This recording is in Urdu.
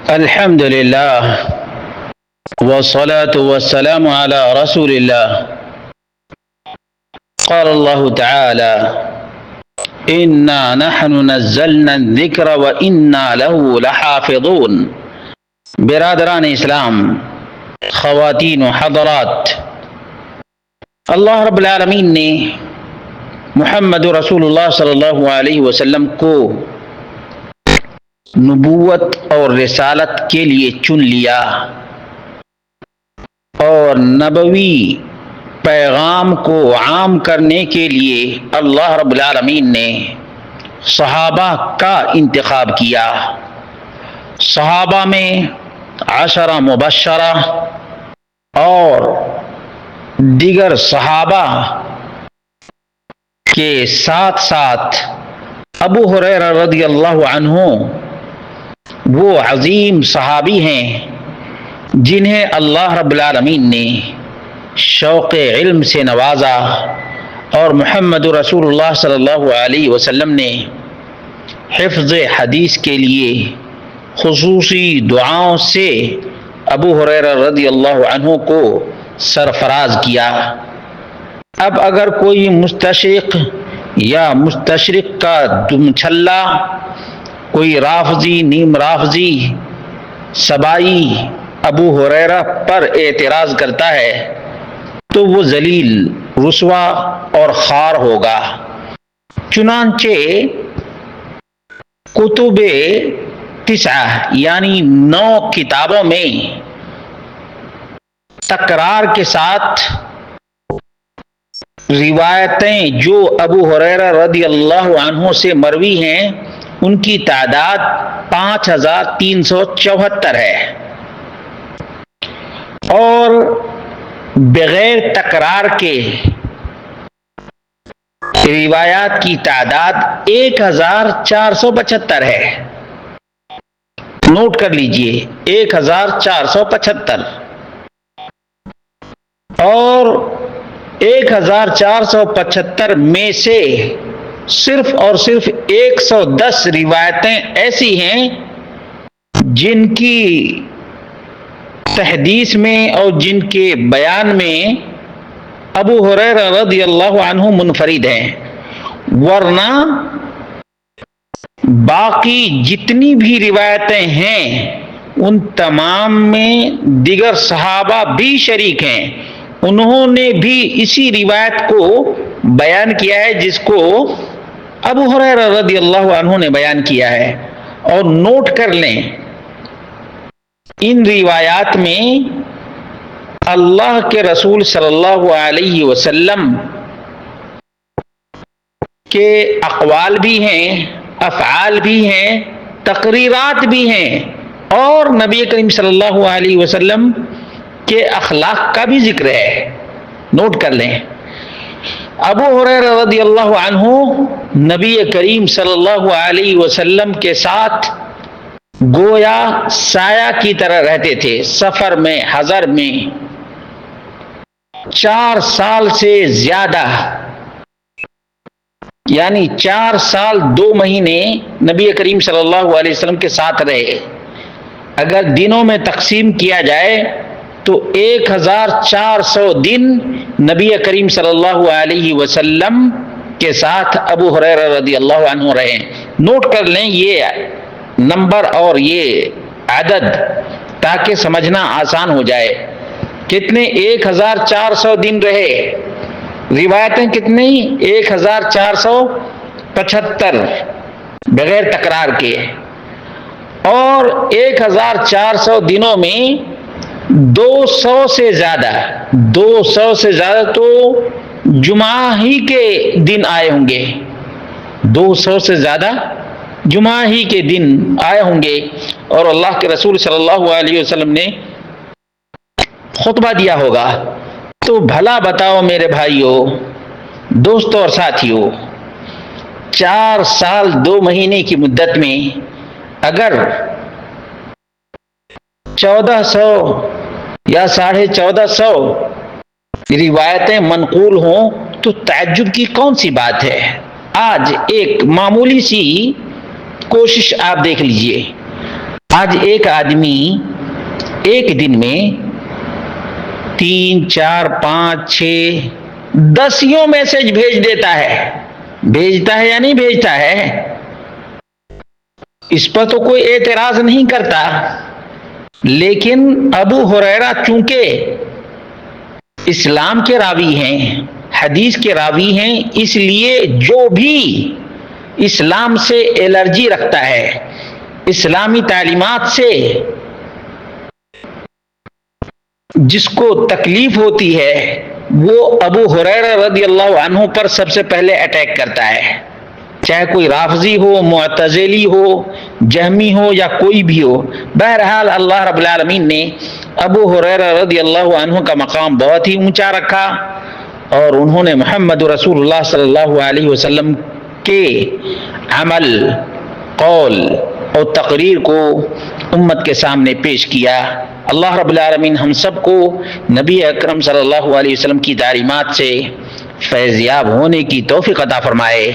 الحمد لله والصلاة والسلام على رسول الله. قال الله تعالى: إنا نحن نزلنا الذكر وإنا له لحافظون. برادران اسلام، خواتین و حضرات، اللہ رب العالمین نے محمد رسول اللہ صلی اللہ علیہ وسلم کو نبوت اور رسالت کے لیے چن لیا اور نبوی پیغام کو عام کرنے کے لیے اللہ رب العالمین نے صحابہ کا انتخاب کیا. صحابہ میں 10 مبشرہ اور دیگر صحابہ کے ساتھ ساتھ ابو ہریرہ رضی اللہ عنہ وہ عظیم صحابی ہیں جنہیں اللہ رب العالمین نے شوق علم سے نوازا اور محمد رسول اللہ صلی اللہ علیہ وسلم نے حفظ حدیث کے لیے خصوصی دعاؤں سے ابو ہریرہ رضی اللہ عنہ کو سرفراز کیا. اب اگر کوئی مستشرق یا مستشرق کا دم چھلا، کوئی رافضی نیم رافضی سبائی ابو ہریرہ پر اعتراض کرتا ہے تو وہ ذلیل، رسوا اور خوار ہوگا. چنانچہ کتب 9 یعنی 9 کتابوں میں تکرار کے ساتھ روایتیں جو ابو ہریرہ رضی اللہ عنہ سے مروی ہیں ان کی تعداد 5374 ہے اور بغیر تکرار کے روایات کی تعداد 1475 ہے. نوٹ کر لیجئے 1475. اور 1475 میں سے صرف اور صرف 110 روایتیں ایسی ہیں جن کی تحدیث میں اور جن کے بیان میں ابو ہریرہ رضی اللہ عنہ منفرد ہیں، ورنہ باقی جتنی بھی روایتیں ہیں ان تمام میں دیگر صحابہ بھی شریک ہیں. انہوں نے بھی اسی روایت کو بیان کیا ہے جس کو ابو ہریرہ رضی اللہ عنہ نے بیان کیا ہے. اور نوٹ کر لیں ان روایات میں اللہ کے رسول صلی اللہ علیہ وسلم کے اقوال بھی ہیں، افعال بھی ہیں، تقریرات بھی ہیں اور نبی کریم صلی اللہ علیہ وسلم کے اخلاق کا بھی ذکر ہے. نوٹ کر لیں ابو ہریرہ رضی اللہ عنہ نبی کریم صلی اللہ علیہ وسلم کے ساتھ گویا سایہ کی طرح رہتے تھے. سفر میں، حضر میں 4 سال سے زیادہ یعنی 4 سال 2 مہینے نبی کریم صلی اللہ علیہ وسلم کے ساتھ رہے. اگر دنوں میں تقسیم کیا جائے تو 1400 دن نبی کریم صلی اللہ علیہ وسلم کے ساتھ ابو ہریرہ رضی اللہ عنہ رہے. نوٹ کر لیں یہ نمبر اور یہ عدد تاکہ سمجھنا آسان ہو جائے. کتنے؟ 1400 دن رہے. روایتیں کتنی؟ 1475 بغیر تکرار کے. اور 1400 دنوں میں 200 سے زیادہ تو جمعہ ہی کے دن آئے ہوں گے. 200 سے زیادہ جمعہ ہی کے دن آئے ہوں گے اور اللہ کے رسول صلی اللہ علیہ وسلم نے خطبہ دیا ہوگا. تو بھلا بتاؤ میرے بھائیوں، دوستوں اور ساتھیوں، 4 سال 2 مہینے کی مدت میں اگر 1400 یا 1450 روایتیں منقول ہوں تو تعجب کی کون سی بات ہے. آج ایک معمولی سی کوشش آپ دیکھ لیجئے. آج ایک آدمی ایک دن میں 3 4 5 6 10 میسج بھیج دیتا ہے. بھیجتا ہے یا نہیں بھیجتا ہے؟ اس پر تو کوئی اعتراض نہیں کرتا. لیکن ابو ہریرہ چونکہ اسلام کے راوی ہیں، حدیث کے راوی ہیں، اس لیے جو بھی اسلام سے الرجی رکھتا ہے، اسلامی تعلیمات سے جس کو تکلیف ہوتی ہے، وہ ابو ہریرہ رضی اللہ عنہ پر سب سے پہلے اٹیک کرتا ہے. چاہے کوئی رافضی ہو، معتزلی ہو، جہمی ہو یا کوئی بھی ہو. بہرحال اللہ رب العالمین نے ابو ہریرہ رضی اللہ عنہ کا مقام بہت ہی اونچا رکھا، اور انہوں نے محمد رسول اللہ صلی اللہ علیہ وسلم کے عمل، قول اور تقریر کو امت کے سامنے پیش کیا. اللہ رب العالمین ہم سب کو نبی اکرم صلی اللہ علیہ وسلم کی تعلیمات سے فیض یاب ہونے کی توفیق عطا فرمائے.